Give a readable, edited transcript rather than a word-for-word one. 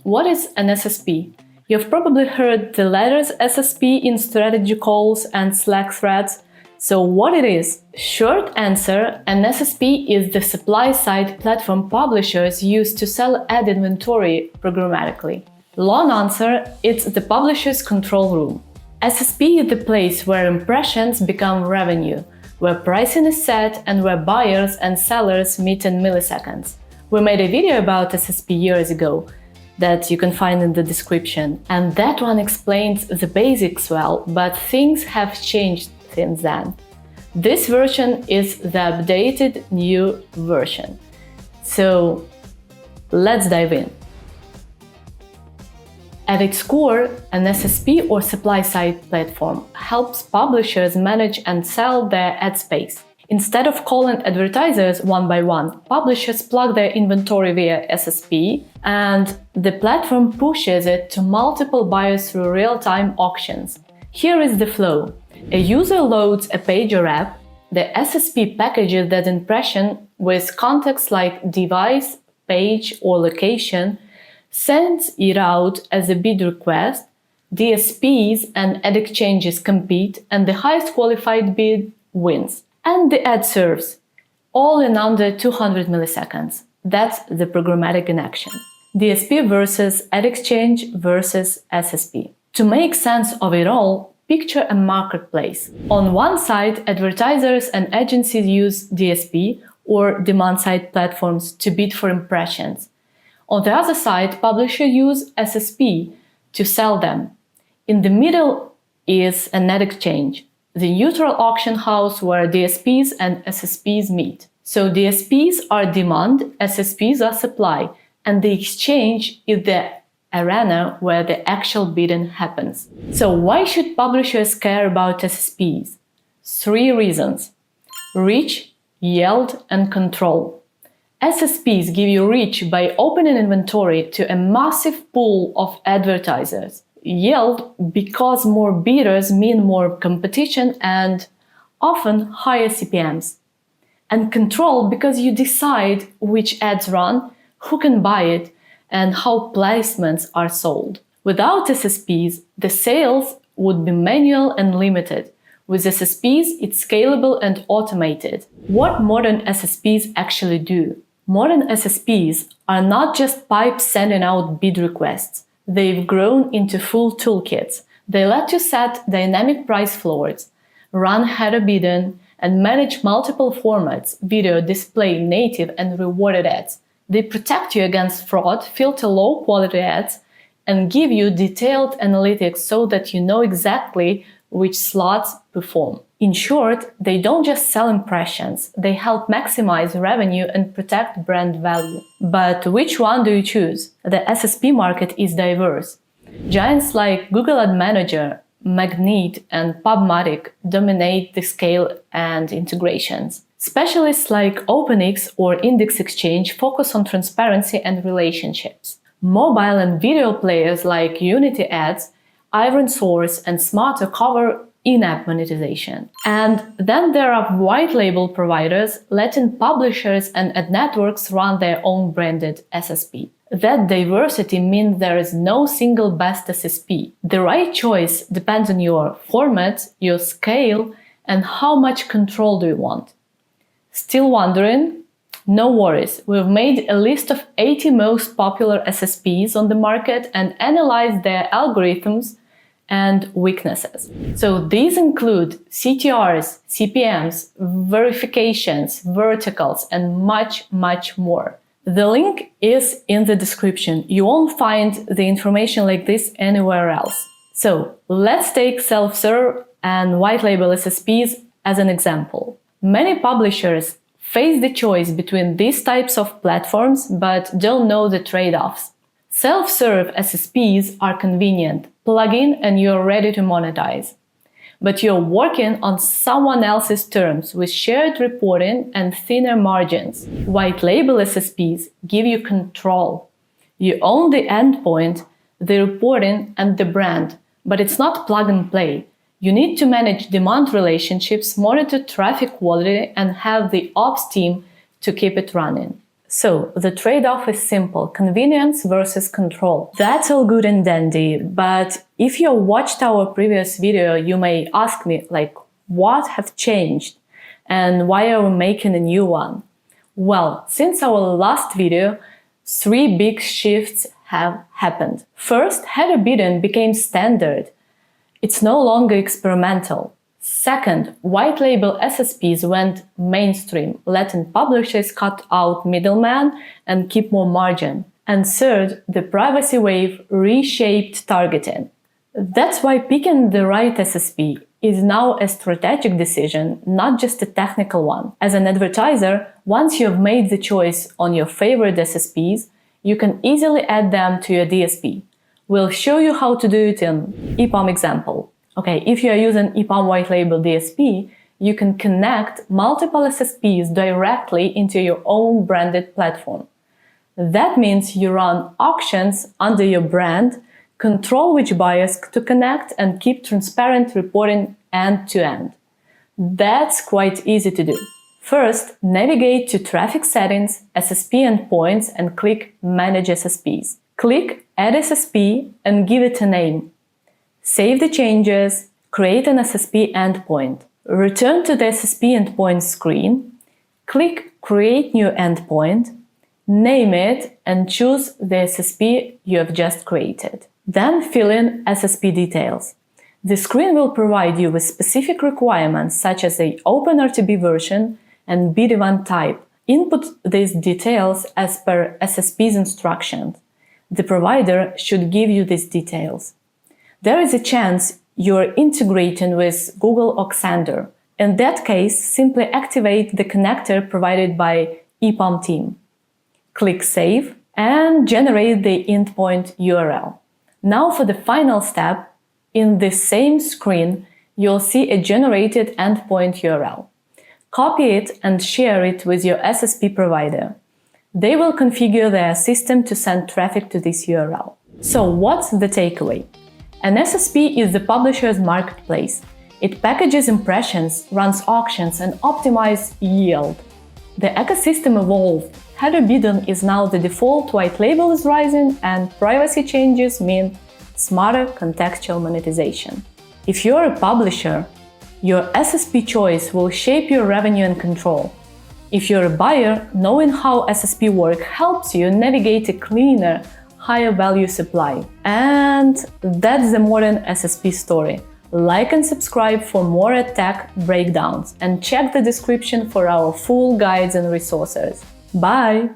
What is an SSP? You've probably heard the letters SSP in strategy calls and Slack threads. So what it is? Short answer, an SSP is the supply-side platform publishers use to sell ad inventory programmatically. Long answer, it's the publisher's control room. SSP is the place where impressions become revenue, where pricing is set and where buyers and sellers meet in milliseconds. We made a video about SSP years ago that you can find in the description, and that one explains the basics well, but things have changed since then. This version is the updated new version. So let's dive in. At its core, an SSP or supply-side platform helps publishers manage and sell their ad space. Instead of calling advertisers one by one, publishers plug their inventory via SSP, and the platform pushes it to multiple buyers through real-time auctions. Here is the flow. A user loads a page or app, the SSP packages that impression with context like device, page, or location, sends it out as a bid request, DSPs and ad exchanges compete, and the highest qualified bid wins. And the ad serves, all in under 200 milliseconds. That's the programmatic in action. DSP versus ad exchange versus SSP. To make sense of it all, picture a marketplace. On one side, advertisers and agencies use DSP or demand-side platforms to bid for impressions. On the other side, publishers use SSP to sell them. In the middle is an ad exchange, the neutral auction house where DSPs and SSPs meet. So DSPs are demand, SSPs are supply, and the exchange is the arena where the actual bidding happens. So why should publishers care about SSPs? 3 reasons: reach, yield, and control. SSPs give you reach by opening inventory to a massive pool of advertisers. Yield because more bidders mean more competition and often higher CPMs. And control because you decide which ads run, who can buy it, and how placements are sold. Without SSPs, the sales would be manual and limited. With SSPs, it's scalable and automated. What modern SSPs actually do? Modern SSPs are not just pipes sending out bid requests. They've grown into full toolkits. They let you set dynamic price floors, run header bidding, and manage multiple formats: video, display, native, and rewarded ads. They protect you against fraud, filter low-quality ads, and give you detailed analytics so that you know exactly which slots perform. In short, they don't just sell impressions, they help maximize revenue and protect brand value. But which one do you choose? The SSP market is diverse. Giants like Google Ad Manager, Magnet, and programmatic dominate the scale and integrations. Specialists like OpenX or Index Exchange focus on transparency and relationships. Mobile and video players like Unity Ads, ironSource, and Smarter cover in-app monetization. And then there are white label providers letting publishers and ad networks run their own branded SSP. That diversity means there is no single best SSP. The right choice depends on your format, your scale, and how much control do you want. Still wondering? No worries, we've made a list of 80 most popular SSPs on the market and analyzed their algorithms and weaknesses. So these include CTRs, CPMs, verifications, verticals, and much, much more. The link is in the description. You won't find the information like this anywhere else. So let's take self-serve and white label SSPs as an example. Many publishers face the choice between these types of platforms but don't know the trade-offs. Self-serve SSPs are convenient. Plug in and you're ready to monetize. But you're working on someone else's terms with shared reporting and thinner margins. White label SSPs give you control. You own the endpoint, the reporting, and the brand, but it's not plug and play. You need to manage demand relationships, monitor traffic quality, and have the ops team to keep it running. So, the trade-off is simple: convenience versus control. That's all good and dandy, but if you watched our previous video, you may ask me, what have changed and why are we making a new one? Well, since our last video, 3 big shifts have happened. First, header bidding became standard. It's no longer experimental. Second, white label SSPs went mainstream, letting publishers cut out middlemen and keep more margin. And third, the privacy wave reshaped targeting. That's why picking the right SSP is now a strategic decision, not just a technical one. As an advertiser, once you've made the choice on your favorite SSPs, you can easily add them to your DSP. We'll show you how to do it in Epom example. Okay, if you are using Epom white label DSP, you can connect multiple SSPs directly into your own branded platform. That means you run auctions under your brand, control which buyers to connect, and keep transparent reporting end-to-end. That's quite easy to do. First, navigate to Traffic Settings, SSP Endpoints, and click Manage SSPs. Click Add SSP and give it a name. Save the changes, create an SSP endpoint. Return to the SSP endpoint screen, click Create New Endpoint, name it, and choose the SSP you have just created. Then fill in SSP details. The screen will provide you with specific requirements such as the OpenRTB version and bid event type. Input these details as per SSP's instructions. The provider should give you these details. There is a chance you're integrating with Google Oxander. In that case, simply activate the connector provided by Epom team. Click Save and generate the endpoint URL. Now for the final step, in the same screen, you'll see a generated endpoint URL. Copy it and share it with your SSP provider. They will configure their system to send traffic to this URL. So what's the takeaway? An SSP is the publisher's marketplace. It packages impressions, runs auctions, and optimizes yield. The ecosystem evolved. Header bidding is now the default, white label is rising, and privacy changes mean smarter contextual monetization. If you're a publisher, your SSP choice will shape your revenue and control. If you're a buyer, knowing how SSP work helps you navigate a cleaner, higher value supply. And that's the modern SSP story. Like and subscribe for more ad tech breakdowns, and check the description for our full guides and resources. Bye!